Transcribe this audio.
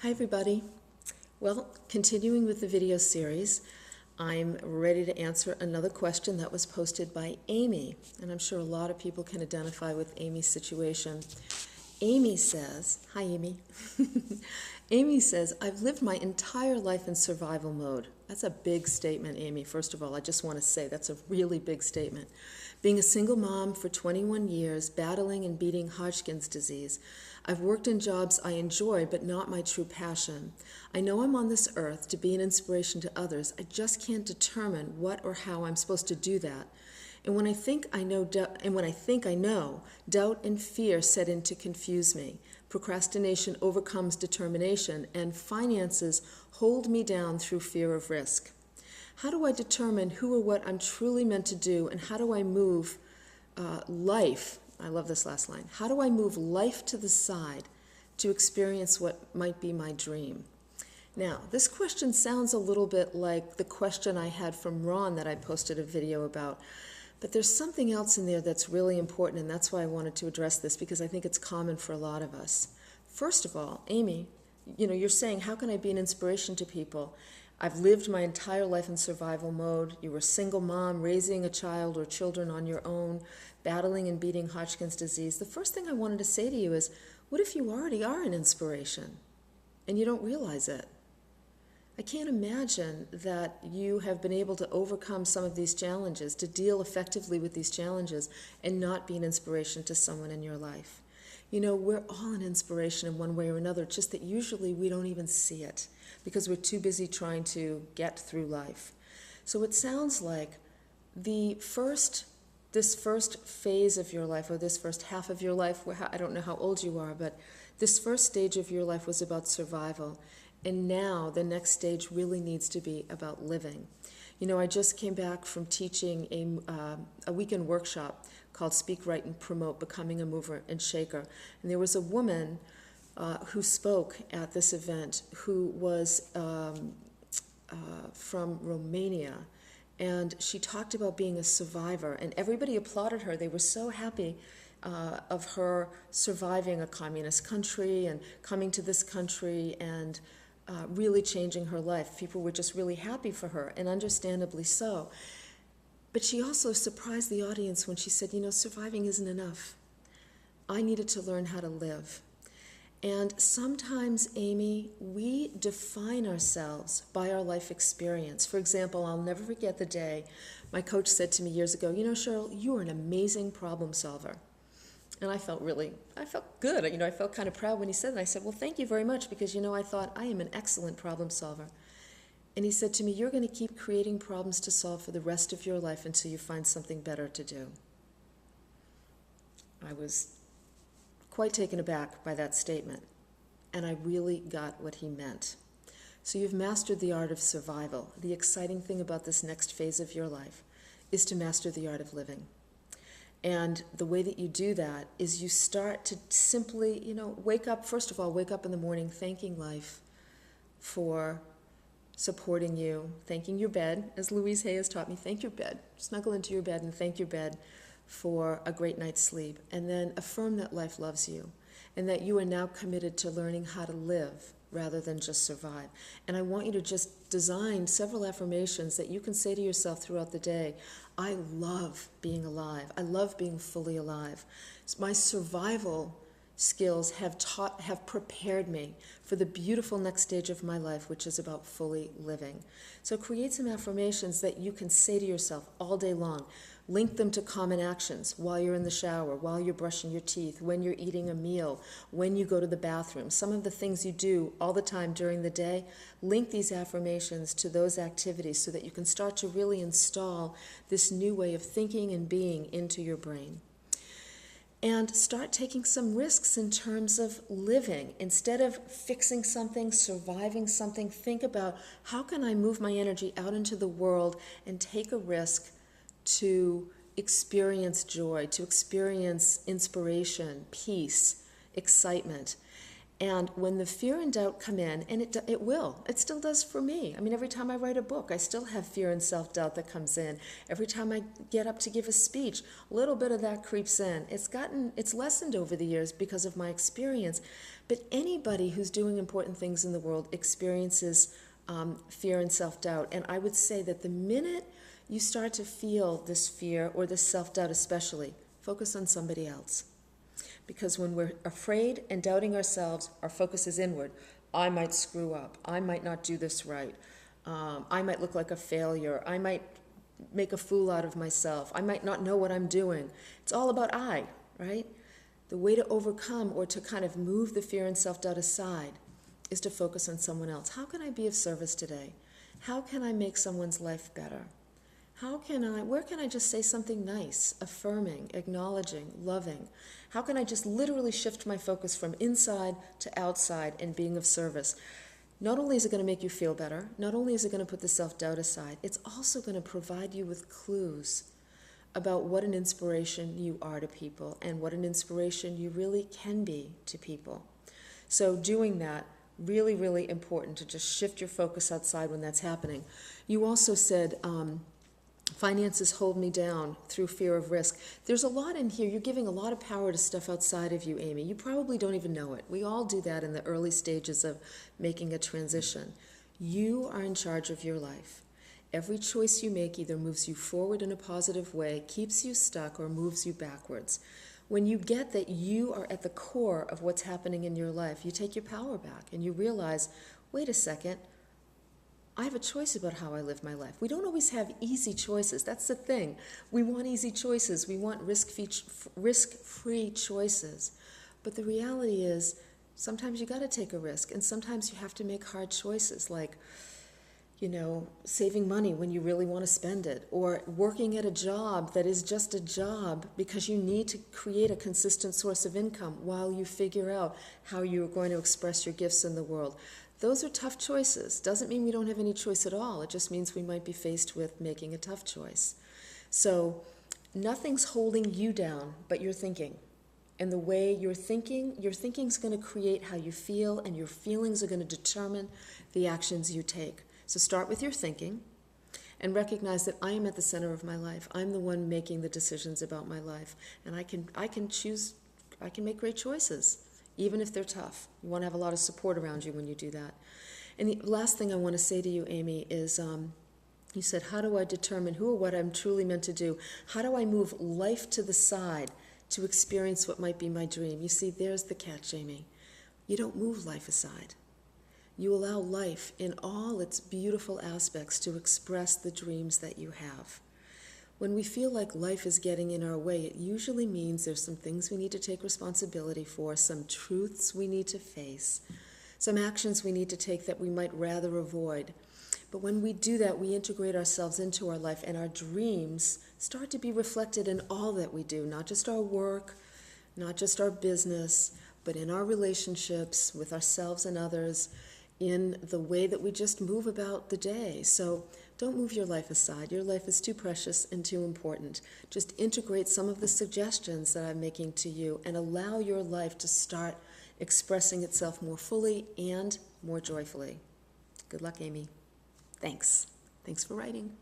Hi everybody. Well, continuing with the video series, I'm ready to answer another question that was posted by Amy, and I'm sure a lot of people can identify with Amy's situation. Amy says, hi Amy. Amy says, I've lived my entire life in survival mode. That's a big statement, Amy. First of all, I just want to say that's a really big statement. Being a single mom for 21 years, battling and beating Hodgkin's disease, I've worked in jobs I enjoy but not my true passion. I know I'm on this earth to be an inspiration to others. I just can't determine what or how I'm supposed to do that. And when I think I know, doubt and fear set in to confuse me. Procrastination overcomes determination, and finances hold me down through fear of risk. How do I determine who or what I'm truly meant to do, and how do I move life? I love this last line. How do I move life to the side to experience what might be my dream? Now, this question sounds a little bit like the question I had from Ron that I posted a video about. But there's something else in there that's really important, and that's why I wanted to address this, because I think it's common for a lot of us. First of all, Amy, you're saying, how can I be an inspiration to people? I've lived my entire life in survival mode. You were a single mom, raising a child or children on your own, battling and beating Hodgkin's disease. The first thing I wanted to say to you is, what if you already are an inspiration and you don't realize it? I can't imagine that you have been able to overcome some of these challenges, to deal effectively with these challenges, and not be an inspiration to someone in your life. We're all an inspiration in one way or another, just that usually we don't even see it because we're too busy trying to get through life. So it sounds like this first phase of your life, or this first half of your life, I don't know how old you are, but this first stage of your life was about survival. And now the next stage really needs to be about living. I just came back from teaching a weekend workshop called Speak, Write, and Promote, Becoming a Mover and Shaker. And there was a woman who spoke at this event who was from Romania. And she talked about being a survivor. And everybody applauded her. They were so happy of her surviving a communist country and coming to this country and really changing her life. People were just really happy for her, and understandably so. But she also surprised the audience when she said, surviving isn't enough. I needed to learn how to live. And sometimes, Amy, we define ourselves by our life experience. For example, I'll never forget the day my coach said to me years ago, Cheryl, you are an amazing problem solver. And I felt good. I felt kind of proud when he said that. I said, well, thank you very much, because, I thought I am an excellent problem solver. And he said to me, you're going to keep creating problems to solve for the rest of your life until you find something better to do. I was quite taken aback by that statement, and I really got what he meant. So you've mastered the art of survival. The exciting thing about this next phase of your life is to master the art of living. And the way that you do that is you start to simply, wake up in the morning thanking life for supporting you, thanking your bed, as Louise Hay has taught me, thank your bed. Snuggle into your bed and thank your bed for a great night's sleep. And then affirm that life loves you and that you are now committed to learning how to live rather than just survive. And I want you to just design several affirmations that you can say to yourself throughout the day. I love being alive. I love being fully alive. My survival skills have prepared me for the beautiful next stage of my life, which is about fully living. So create some affirmations that you can say to yourself all day long. Link them to common actions while you're in the shower, while you're brushing your teeth, when you're eating a meal, when you go to the bathroom. Some of the things you do all the time during the day, link these affirmations to those activities so that you can start to really install this new way of thinking and being into your brain. And start taking some risks in terms of living. Instead of fixing something, surviving something, think about how can I move my energy out into the world and take a risk to experience joy, to experience inspiration, peace, excitement. And when the fear and doubt come in, and it will, it still does for me. I mean, every time I write a book, I still have fear and self-doubt that comes in. Every time I get up to give a speech, a little bit of that creeps in. It's lessened over the years because of my experience. But anybody who's doing important things in the world experiences fear and self-doubt. And I would say that the minute you start to feel this fear or this self-doubt especially, focus on somebody else. Because when we're afraid and doubting ourselves, our focus is inward. I might screw up. I might not do this right. I might look like a failure. I might make a fool out of myself. I might not know what I'm doing. It's all about I, right? The way to overcome or to kind of move the fear and self-doubt aside is to focus on someone else. How can I be of service today? How can I make someone's life better? Where can I just say something nice, affirming, acknowledging, loving? How can I just literally shift my focus from inside to outside and being of service? Not only is it going to make you feel better, not only is it going to put the self-doubt aside, it's also going to provide you with clues about what an inspiration you are to people and what an inspiration you really can be to people. So doing that, really, really important to just shift your focus outside when that's happening. You also said, finances hold me down through fear of risk. There's a lot in here. You're giving a lot of power to stuff outside of you, Amy. You probably don't even know it. We all do that in the early stages of making a transition. You are in charge of your life. Every choice you make either moves you forward in a positive way, keeps you stuck, or moves you backwards. When you get that you are at the core of what's happening in your life, you take your power back and you realize, wait a second, I have a choice about how I live my life. We don't always have easy choices. That's the thing. We want easy choices. We want risk-free choices. But the reality is, sometimes you got to take a risk, and sometimes you have to make hard choices, like, saving money when you really want to spend it, or working at a job that is just a job because you need to create a consistent source of income while you figure out how you're going to express your gifts in the world. Those are tough choices. Doesn't mean we don't have any choice at all. It just means we might be faced with making a tough choice. So nothing's holding you down but your thinking. And the way you're thinking, your thinking's going to create how you feel, and your feelings are going to determine the actions you take. So start with your thinking and recognize that I am at the center of my life. I'm the one making the decisions about my life. And I can make great choices, even if they're tough. You want to have a lot of support around you when you do that. And the last thing I want to say to you, Amy, is you said, how do I determine who or what I'm truly meant to do? How do I move life to the side to experience what might be my dream? You see, there's the catch, Amy. You don't move life aside. You allow life in all its beautiful aspects to express the dreams that you have. When we feel like life is getting in our way, it usually means there's some things we need to take responsibility for, some truths we need to face, some actions we need to take that we might rather avoid. But when we do that, we integrate ourselves into our life, and our dreams start to be reflected in all that we do, not just our work, not just our business, but in our relationships with ourselves and others, in the way that we just move about the day. So don't move your life aside. Your life is too precious and too important. Just integrate some of the suggestions that I'm making to you and allow your life to start expressing itself more fully and more joyfully. Good luck, Amy. Thanks. Thanks for writing.